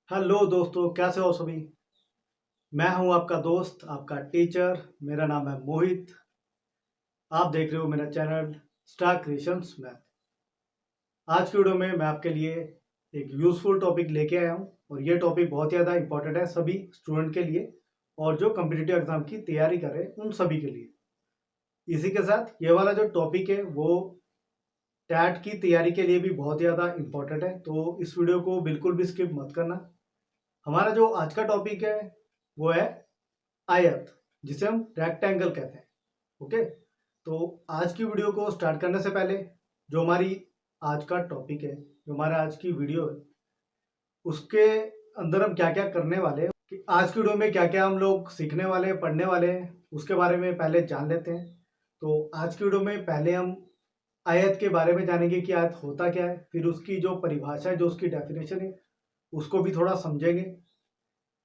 Hello दोस्तों, कैसे हो सभी। मैं हूं आपका दोस्त, आपका टीचर। मेरा नाम है मोहित। आप देख रहे हो मेरा चैनल स्टार क्रिएशंस मैथ। आज की वीडियो में मैं आपके लिए एक यूज़फुल टॉपिक लेके आया हूं और ये टॉपिक बहुत ज़्यादा इंपॉर्टेंट है सभी स्टूडेंट के लिए और जो कॉम्पिटिटिव एग्जाम की तैयारी कर रहे हैं उन सभी के लिए। इसी के साथ ये वाला जो टॉपिक है वो टैट की तैयारी के लिए भी बहुत ज़्यादा इंपॉर्टेंट है, तो इस वीडियो को बिल्कुल भी स्किप मत करना। हमारा जो आज का टॉपिक है वो है आयत, जिसे हम रेक्टेंगल कहते हैं। ओके, तो आज की वीडियो को स्टार्ट करने से पहले जो हमारी आज का टॉपिक है, जो हमारा आज की वीडियो है, उसके अंदर हम क्या क्या करने वाले हैं, कि आज की वीडियो में क्या क्या हम लोग सीखने वाले हैं, पढ़ने वाले हैं, उसके बारे में पहले जान लेते हैं। तो आज की वीडियो में पहले हम आयत के बारे में जानेंगे कि आयत होता क्या है, फिर उसकी जो परिभाषा है, जो उसकी डेफिनेशन है, उसको भी थोड़ा समझेंगे।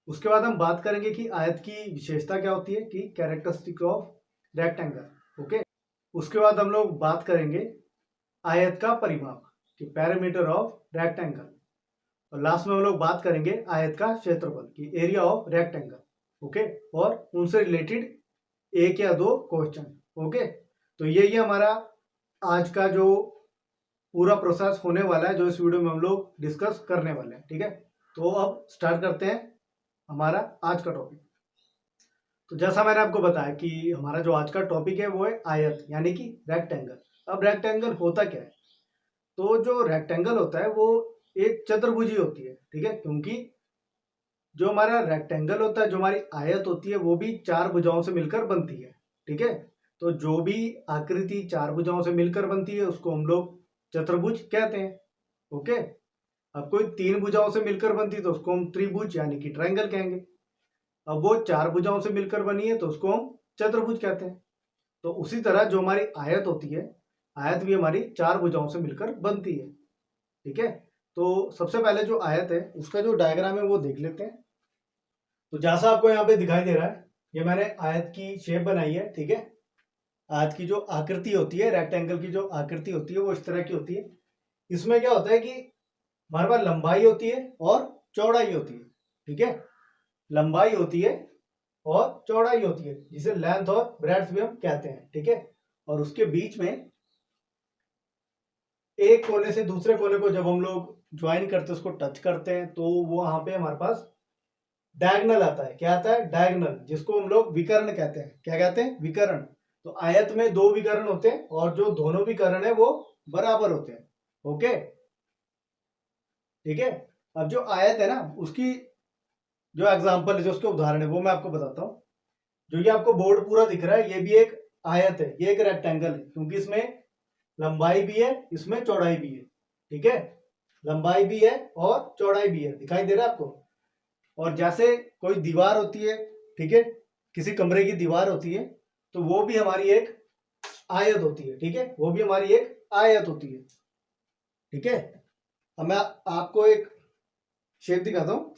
उसके बाद हम बात करेंगे कि आयत की विशेषता क्या होती है, कि कैरेक्टरिस्टिक ऑफ रेक्टेंगल। ओके, उसके बाद हम लोग बात करेंगे आयत का परिमाप, कि पैरामीटर ऑफ रेक्टेंगल। और लास्ट में हम लोग बात करेंगे आयत का क्षेत्रफल, की एरिया ऑफ रेक्टेंगल। ओके, और उनसे रिलेटेड एक या दो क्वेश्चन। ओके, तो यही हमारा आज का जो पूरा प्रोसेस होने वाला है, जो इस वीडियो में हम लोग डिस्कस करने वाले हैं। ठीक है, तो अब स्टार्ट करते हैं हमारा आज का टॉपिक। तो जैसा मैंने आपको बताया कि हमारा जो आज का टॉपिक है वो है आयत, यानी कि रेक्टेंगल। अब रेक्टेंगल होता क्या है, तो जो रेक्टेंगल होता है वो एक चतुर्भुजी होती है। ठीक है, क्योंकि जो हमारा रेक्टेंगल होता है, जो हमारी आयत होती है, वो भी चार भुजाओं से मिलकर बनती है। ठीक है, तो जो भी आकृति चार भुजाओं से मिलकर बनती है उसको हम लोग चतुर्भुज कहते हैं। ओके, अब कोई तीन भुजाओं से मिलकर बनती है तो उसको हम त्रिभुज यानी कि ट्रायंगल कहेंगे। अब वो चार भुजाओं से मिलकर बनी है तो उसको हम चतुर्भुज कहते हैं। तो उसी तरह जो हमारी आयत होती है, आयत भी हमारी चार भुजाओं से मिलकर बनती है। ठीक है, तो सबसे पहले जो आयत है उसका जो डायग्राम है वो देख लेते हैं। तो जैसा आपको यहाँ पे दिखाई दे रहा है, ये मैंने आयत की शेप बनाई है। ठीक है, आयत की जो आकृति होती है, रेक्टेंगल की जो आकृति होती है वो इस तरह की होती है। इसमें क्या होता है कि हमारे पास लंबाई होती है और चौड़ाई होती है। ठीक है, लंबाई होती है और चौड़ाई होती है, जिसे लेंथ और ब्रेड्थ भी हम कहते हैं। ठीक है, और उसके बीच में एक कोने से दूसरे कोने को जब हम लोग ज्वाइन करते हैं, उसको टच करते हैं, तो वो वहां पे हमारे पास डायगोनल आता है। क्या आता है? डायगोनल, जिसको हम लोग विकर्ण कहते हैं। क्या कहते हैं? विकर्ण। तो आयत में दो विकर्ण होते हैं और जो दोनों विकर्ण है वो बराबर होते हैं। ओके, ठीक है। अब जो आयत है ना, उसकी जो एग्जांपल है, जो उसके उदाहरण है, वो मैं आपको बताता हूँ। जो ये आपको बोर्ड पूरा दिख रहा है, ये भी एक आयत है, ये एक रेक्टेंगल है, क्योंकि इसमें लंबाई भी है, इसमें चौड़ाई भी है। ठीक है, लंबाई भी है और चौड़ाई भी है, दिखाई दे रहा है आपको। और जैसे कोई दीवार होती है, ठीक है, किसी कमरे की दीवार होती है, तो वो भी हमारी एक आयत होती है। ठीक है, वो भी हमारी एक आयत होती है। ठीक है, अब मैं आपको एक शेप दिखाता हूं,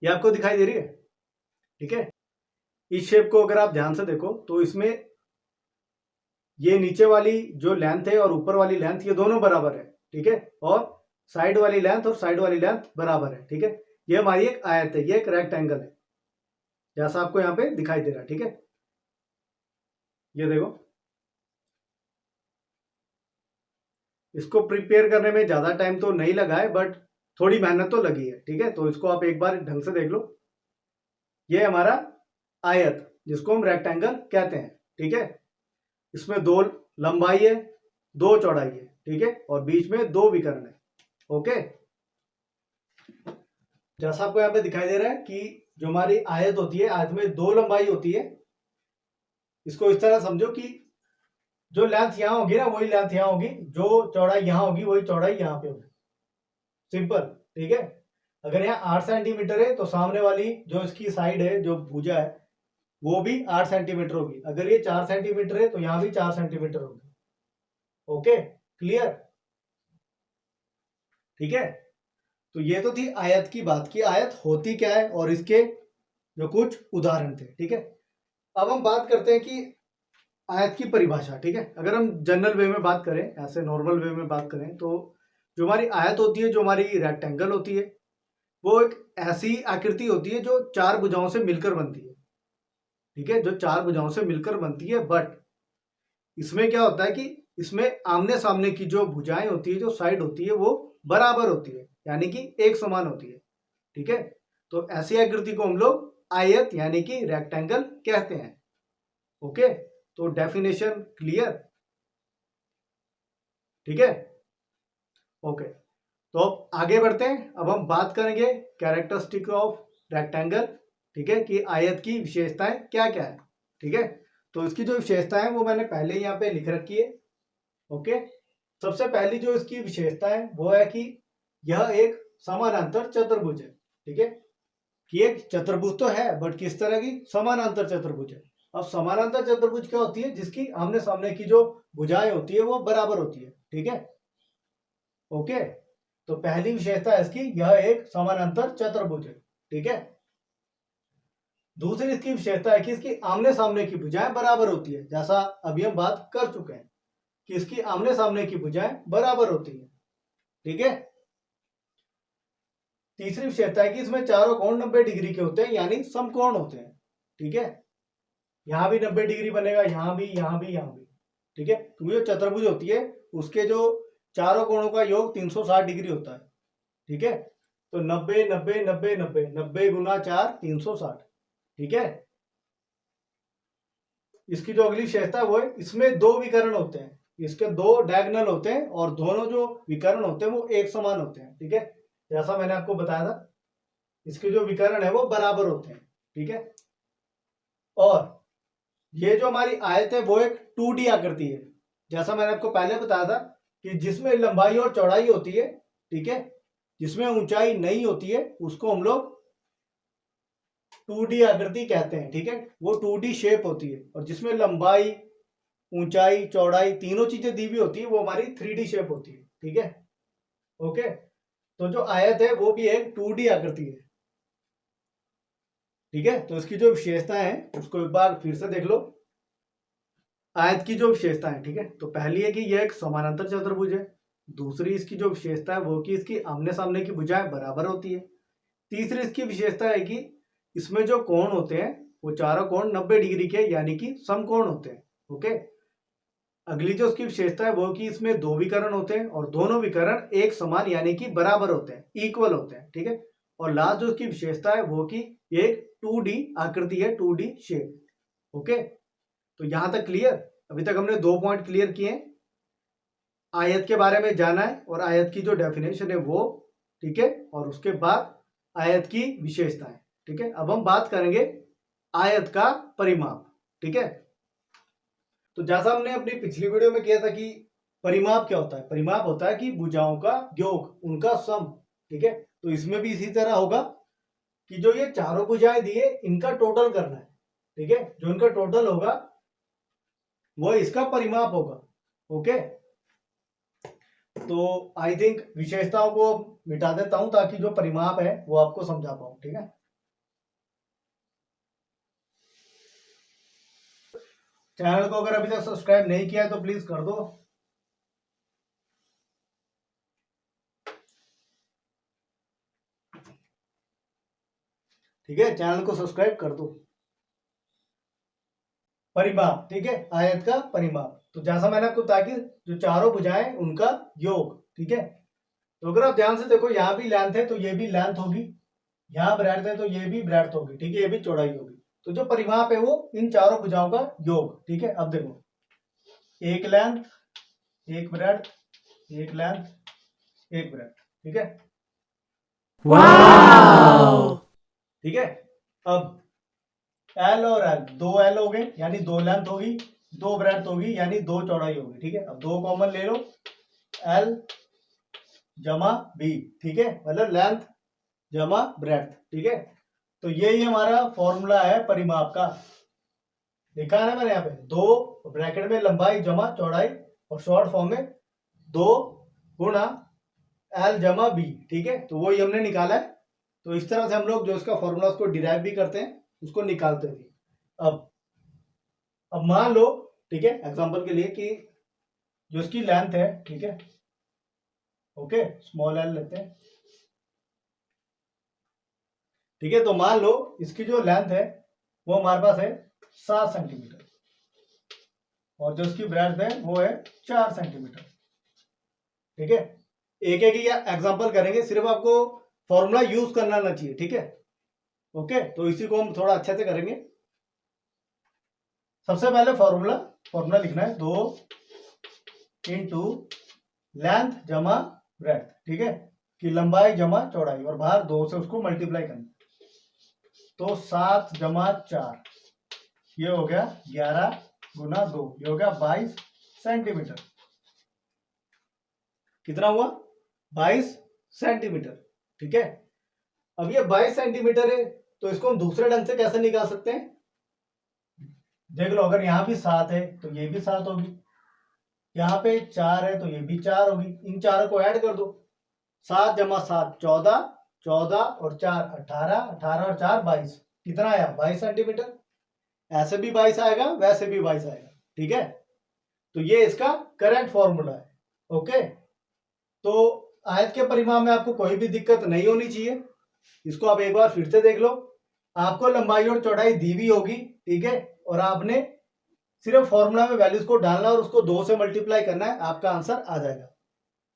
ये आपको दिखाई दे रही है। ठीक है, इस शेप को अगर आप ध्यान से देखो तो इसमें ये नीचे वाली जो लेंथ है और ऊपर वाली लेंथ, ये दोनों बराबर है। ठीक है, और साइड वाली लेंथ और साइड वाली लेंथ बराबर है। ठीक है, ये हमारी एक आयत है, ये एक रेक्टेंगल है, जैसा आपको यहाँ पे दिखाई दे रहा है। ठीक है, ये देखो, इसको प्रिपेयर करने में ज्यादा टाइम तो नहीं लगा है, बट थोड़ी मेहनत तो लगी है। ठीक है, तो इसको आप एक बार ढंग से देख लो। ये हमारा आयत, जिसको हम रेक्टेंगल कहते हैं। ठीक है, इसमें दो लंबाई है, दो चौड़ाई है। ठीक है, और बीच में दो विकर्ण है। ओके, जैसा आपको यहाँ पे दिखाई दे रहा है कि जो हमारी आयत होती है, आयत में दो लंबाई होती है। इसको इस तरह समझो कि जो लेंथ यहाँ होगी ना, वही लेंथ यहाँ होगी, जो चौड़ाई यहाँ होगी वही चौड़ाई यहाँ पे होगी। सिंपल। ठीक है, अगर यहाँ 8 सेंटीमीटर है तो सामने वाली जो इसकी साइड है, जो भुजा है, वो भी 8 सेंटीमीटर होगी। अगर ये 4 सेंटीमीटर है तो यहाँ भी 4 सेंटीमीटर होगी। Okay, clear? ठीक है, तो ये तो थी आयत की बात, की आयत होती क्या है और इसके जो कुछ उदाहरण थे। ठीक है, अब हम बात करते हैं कि आयत की परिभाषा। ठीक है, अगर हम जनरल वे में बात करें, ऐसे नॉर्मल वे में बात करें, तो जो हमारी आयत होती है, जो हमारी रेक्टेंगल होती है, वो एक ऐसी आकृति होती है जो चार भुजाओं से मिलकर बनती है, ठीक है, जो चार भुजाओं से मिलकर बनती है। बट इसमें क्या होता है कि इसमें आमने सामने की जो भुजाएं होती है, जो साइड होती है, वो बराबर होती है, यानी कि एक समान होती है, ठीक है। तो ऐसी आकृति को हम लोग आयत यानी कि रेक्टेंगल कहते हैं। ओके, तो डेफिनेशन क्लियर, ठीक है। ओके, तो अब आगे बढ़ते हैं। अब हम बात करेंगे कैरेक्टरिस्टिक ऑफ रेक्टेंगल, ठीक है, कि आयत की विशेषताएं क्या क्या है, ठीक है। तो इसकी जो विशेषताएं हैं वो मैंने पहले ही यहाँ पे लिख रखी है। ओके, सबसे पहली जो इसकी विशेषता है वो है कि यह एक समानांतर चतुर्भुज है, ठीक है, कि एक चतुर्भुज तो है बट किस तरह की, समानांतर चतुर्भुज है। अब समानांतर चतुर्भुज क्या होती है, जिसकी आमने सामने की जो भुजाएं होती है वो बराबर होती है, ठीक है। ओके, तो पहली विशेषता है इसकी, यह एक समानांतर चतुर्भुज है, ठीक है। दूसरी इसकी विशेषता है कि इसकी आमने सामने की भुजाएं बराबर होती है, जैसा अभी हम बात कर चुके हैं कि इसकी आमने सामने की भुजाएं बराबर होती है, ठीक है। तीसरी विशेषता है कि इसमें चारों कोण 90 डिग्री के होते हैं, यानी समकोण होते हैं, ठीक है। यहां भी 90 डिग्री बनेगा, यहां भी, यहां भी, यहां भी, ठीक है। क्योंकि जो चतुर्भुज होती है उसके जो चारों कोणों का योग 360 डिग्री होता है, ठीक है। तो 90 90 90 90 90 गुना 4 360, ठीक है। इसकी जो अगली विशेषता है वो है इसमें दो विकर्ण होते हैं, इसके दो डायगोनल होते हैं और दोनों जो विकर्ण होते हैं वो एक समान होते हैं, ठीक है। जैसा मैंने आपको बताया था, इसके जो विकर्ण है वो बराबर होते हैं, ठीक है। और ये जो हमारी आयत है वो एक 2D आकृति है, जैसा मैंने आपको पहले बताया था कि जिसमें लंबाई और चौड़ाई होती है, ठीक है, जिसमें ऊंचाई नहीं होती है उसको हम लोग 2D आकृति कहते हैं, ठीक है। वो 2D शेप होती है, और जिसमें लंबाई, ऊंचाई, चौड़ाई तीनों चीजें दी हुई होती है वो हमारी 3D शेप होती है, ठीक है। ओके, तो जो आयत है वो भी एक 2D आकृति है, ठीक है। तो इसकी जो विशेषता है उसको एक बार फिर से देख लो। आयत की जो विशेषता है, ठीक है, तो पहली है कि यह एक समानांतर चतुर्भुज है। दूसरी इसकी जो विशेषता है वो कि इसकी आमने सामने की भुजाएं बराबर होती है। तीसरी इसकी विशेषता है कि इसमें जो कोण होते हैं वो चारों कोण 90 डिग्री के यानी कि समकोण होते हैं। ओके, अगली जो उसकी विशेषता है वो कि इसमें दो विकर्ण होते हैं और दोनों विकर्ण एक समान यानी कि बराबर होते हैं, इक्वल होते हैं, ठीक है। और लास्ट जो उसकी विशेषता है वो कि एक 2D आकृति है, 2D शेप। ओके, तो यहां तक क्लियर। अभी तक हमने 2 पॉइंट क्लियर किए हैं, आयत के बारे में जाना है और आयत की जो डेफिनेशन है वो, ठीक है, और उसके बाद आयत की विशेषताएं, ठीक है। अब हम बात करेंगे आयत का परिमाप, ठीक है। तो जैसा हमने अपनी पिछली वीडियो में किया था कि परिमाप क्या होता है, परिमाप होता है कि भुजाओं का योग, उनका सम, ठीक है। तो इसमें भी इसी तरह होगा कि जो ये चारों भुजाएं दिए इनका टोटल करना है, ठीक है। जो इनका टोटल होगा वो इसका परिमाप होगा। ओके, तो आई थिंक विशेषताओं को मिटा देता हूं ताकि जो परिमाप है वो आपको समझा पाऊं, ठीक है। चैनल को अगर अभी तक सब्सक्राइब नहीं किया है तो प्लीज कर दो। ठीक है, चैनल को सब्सक्राइब कर दो। परिमाप, ठीक है, आयत का परिमाप। तो जैसा मैंने आपको बताया कि जो चारों भुजाएं उनका योग, ठीक है। तो अगर आप ध्यान से देखो, यहां भी लेंथ है तो ये भी लेंथ होगी, यहाँ ब्रेड्थ है तो ये भी ब्रेड्थ होगी, ठीक है, ये भी चौड़ाई होगी। तो जो परिमाप है वो इन चारों भुजाओं का योग, ठीक है। अब देखो, एक लेंथ, एक ब्रेड्थ, एक लेंथ, एक ब्रेड्थ, ठीक है। वाओ, ठीक है। अब एल और एल, दो एल हो गए यानी दो लेंथ होगी, दो ब्रेड्थ होगी यानी दो चौड़ाई होगी, ठीक है। अब दो कॉमन ले लो, एल जमा बी, ठीक है, मतलब लेंथ जमा ब्रेड्थ, ठीक है। तो यही हमारा फॉर्मूला है परिमाप का। लिखा है ना मैंने यहाँ पे, दो ब्रैकेट में लंबाई जमा चौड़ाई और शॉर्ट फॉर्म में दो गुणा एल जमा बी, ठीक है। तो वही हमने निकाला है। तो इस तरह से हम लोग जो इसका फॉर्मूला उसको डिराइव भी करते हैं, उसको निकालते भी। अब मान लो, ठीक है, एग्जांपल के लिए कि जो इसकी लेंथ है, ठीक है, ओके, स्मॉल एल लेते हैं, ठीक है। तो मान लो इसकी जो लेंथ है वो हमारे पास है 7 सेंटीमीटर और जो इसकी ब्रेड्थ है वो है 4 सेंटीमीटर। ठीक है, एक एक ही एग्जांपल करेंगे, सिर्फ आपको फॉर्मूला यूज करना ना चाहिए। ठीक है, ओके। तो इसी को हम थोड़ा अच्छे से करेंगे। सबसे पहले फॉर्मूला लिखना है 2 इंटू लेंथ जमा ब्रेड्थ। ठीक है, कि लंबाई जमा चौड़ाई और बाहर 2 से उसको मल्टीप्लाई करना। तो 7 जमा 4 ये हो गया 11 गुना 2, ये हो गया 22 सेंटीमीटर। कितना हुआ? 22 सेंटीमीटर। ठीक है, अब ये 22 सेंटीमीटर है तो इसको हम दूसरे ढंग से कैसे निकाल सकते हैं? देख लो, अगर यहां भी 7 है तो ये भी 7 होगी, यहाँ पे 4 है तो ये भी 4 होगी। इन चारों को ऐड कर दो, 7 जमा 7 14, 14 और 4 18, 18 और 4 22। कितना आया? 22 सेंटीमीटर। ऐसे भी 22 आएगा, वैसे भी 22 आएगा। ठीक है, तो ये इसका करेक्ट फॉर्मूला है। ओके, तो आयत के परिमाप में आपको कोई भी दिक्कत नहीं होनी चाहिए। इसको आप एक बार फिर से देख लो। आपको लंबाई और चौड़ाई दी हुई होगी, ठीक है, और आपने सिर्फ फॉर्मूला में वैल्यूज को डालना और उसको 2 से मल्टीप्लाई करना है, आपका आंसर आ जाएगा।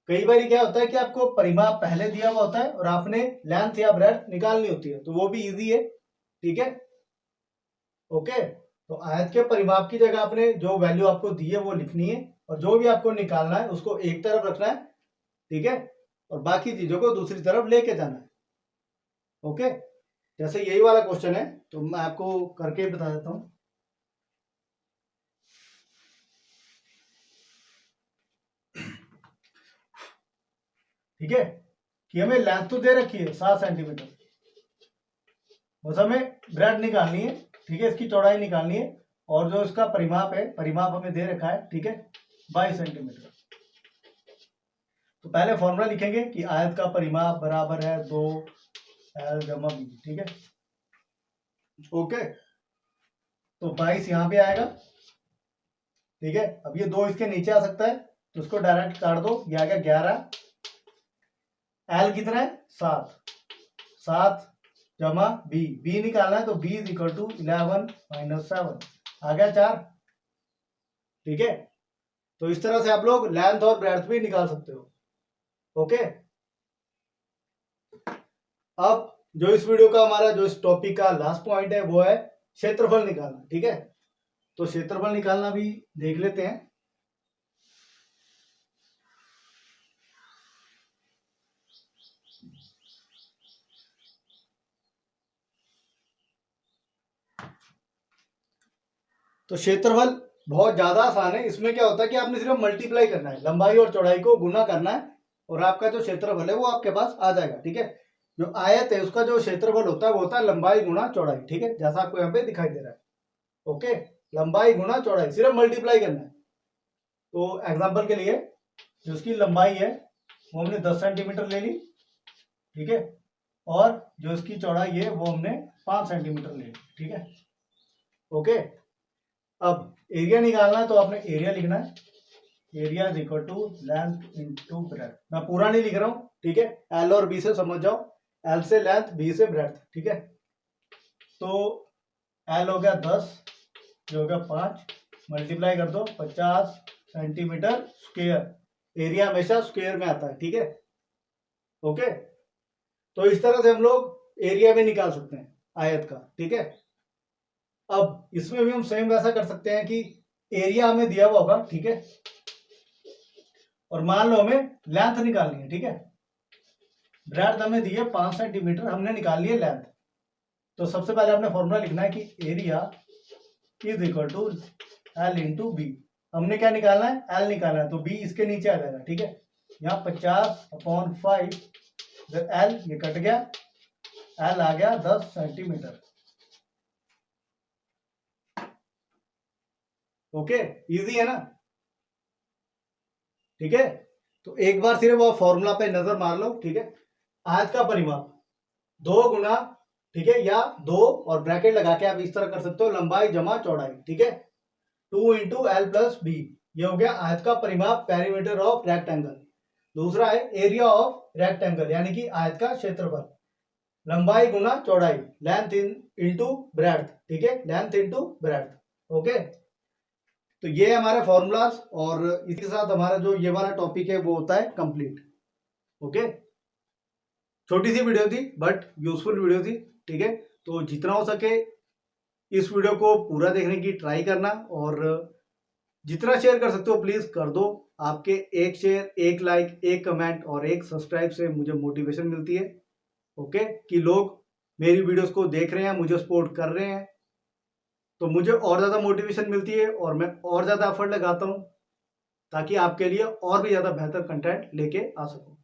कई बार क्या होता है कि आपको परिमाप पहले दिया हुआ होता है और आपने लेंथ या ब्रेड्थ निकालनी होती है, तो वो भी इजी है। ठीक है, ओके। तो आयत के परिमाप की जगह आपने जो वैल्यू आपको दी है वो लिखनी है और जो भी आपको निकालना है उसको एक तरफ रखना है। ठीक है, और बाकी चीजों को दूसरी तरफ लेके जाना है। ओके, जैसे यही वाला क्वेश्चन है तो मैं आपको करके बता देता हूं। ठीक है, कि हमें लेंथ तो दे रखी है 7 सेंटीमीटर, बस हमें ब्रेड निकालनी है। ठीक है, इसकी चौड़ाई निकालनी है और जो इसका परिमाप है, परिमाप हमें दे रखा है, ठीक है, 22 सेंटीमीटर। तो पहले फॉर्मूला लिखेंगे कि आयत का परिमाप बराबर है 2L जमा B। ठीक है, ओके। तो 22 यहां पे आएगा। ठीक है, अब ये 2 इसके नीचे आ सकता है तो उसको डायरेक्ट काट दो, ये आ गया 11। एल कितना है? 7। 7 जमा बी निकालना है तो B is equal to 11 minus 7, आ गया 4। ठीक है, तो इस तरह से आप लोग लेंथ और ब्रेड्थ भी निकाल सकते हो। ओके, अब जो इस वीडियो का हमारा जो इस टॉपिक का लास्ट पॉइंट है वो है क्षेत्रफल निकालना। ठीक है, तो क्षेत्रफल निकालना भी देख लेते हैं। तो क्षेत्रफल बहुत ज्यादा आसान है। इसमें क्या होता है कि आपने सिर्फ मल्टीप्लाई करना है, लंबाई और चौड़ाई को गुना करना है और आपका जो क्षेत्रफल है वो आपके पास आ जाएगा। ठीक है, जो आयत है उसका जो क्षेत्रफल होता है वो होता है लंबाई गुना चौड़ाई। ठीक है, जैसा आपको यहाँ पे दिखाई दे रहा है। ओके, लंबाई गुना चौड़ाई, सिर्फ मल्टीप्लाई करना है। तो एग्जाम्पल के लिए जो उसकी लंबाई है वो हमने 10 सेंटीमीटर ले ली। ठीक है, और जो इसकी चौड़ाई है वो हमने 5 सेंटीमीटर ले ली। ठीक है, ओके। अब एरिया निकालना है तो आपने एरिया लिखना है, area is equal to length into breadth. मैं पूरा नहीं लिख रहा हूं, ठीक है, एल और बी से समझ जाओ, एल से लेंथ, बी से ब्रेड्थ। ठीक है, तो एल हो गया 10, जो हो गया 5, मल्टीप्लाई कर दो 50 सेंटीमीटर स्क्वायर। एरिया हमेशा स्क्वायर में आता है। ठीक है, ओके। तो इस तरह से हम लोग एरिया भी निकाल सकते हैं आयत का। ठीक है, अब इसमें भी हम सेम वैसा कर सकते हैं कि एरिया हमें दिया हुआ होगा, ठीक है, और मान लो हमें लेंथ निकालनी है। ठीक है, ब्रेड्थ हमें दी है 5 सेंटीमीटर, हमने निकालनी है लेंथ। तो सबसे पहले हमने फॉर्मूला लिखना है कि area is equal to L into B. हमने क्या निकालना है? एल निकालना है, तो बी इसके नीचे आ जाएगा। ठीक है, यहाँ 50/5, एल ये कट गया, एल आ गया 10 सेंटीमीटर। ओके, इजी है ना? ठीक है, तो एक बार सिर्फ वो फॉर्मूला पे नजर मार लो। ठीक है, आयत का परिमाप 2 गुना, ठीक है, या 2 और ब्रैकेट लगा के आप इस तरह कर सकते हो, लंबाई जमा चौड़ाई। ठीक है, 2 इंटू एल प्लस बी, ये हो गया आयत का परिमाप, पेरीमीटर ऑफ रेक्टेंगल। दूसरा है एरिया ऑफ रेक्टेंगल, यानी कि आयत का क्षेत्रफल। लंबाई गुना चौड़ाई, लेंथ इंटू ब्रेड्थ, ठीक है, लेंथ इंटू ब्रेड्थ। ओके, तो ये है हमारे फॉर्मूलाज और इसके साथ हमारा जो ये वाला टॉपिक है वो होता है कंप्लीट। ओके, छोटी सी वीडियो थी बट यूजफुल वीडियो थी, ठीक है। तो जितना हो सके इस वीडियो को पूरा देखने की ट्राई करना और जितना शेयर कर सकते हो प्लीज कर दो। आपके एक शेयर, एक लाइक, एक कमेंट और एक सब्सक्राइब से मुझे मोटिवेशन मिलती है। ओके, कि लोग मेरी वीडियोस को देख रहे हैं, मुझे सपोर्ट कर रहे हैं, तो मुझे और ज़्यादा मोटिवेशन मिलती है और मैं और ज़्यादा एफर्ट लगाता हूँ ताकि आपके लिए और भी ज़्यादा बेहतर कंटेंट लेके आ सकूँ।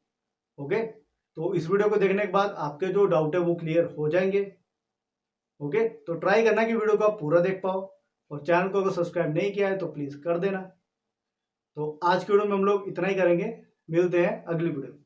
ओके, तो इस वीडियो को देखने के बाद आपके जो डाउट है वो क्लियर हो जाएंगे। ओके, तो ट्राई करना कि वीडियो को आप पूरा देख पाओ और चैनल को अगर सब्सक्राइब नहीं किया है तो प्लीज़ कर देना। तो आज की वीडियो में हम लोग इतना ही करेंगे, मिलते हैं अगली वीडियो में।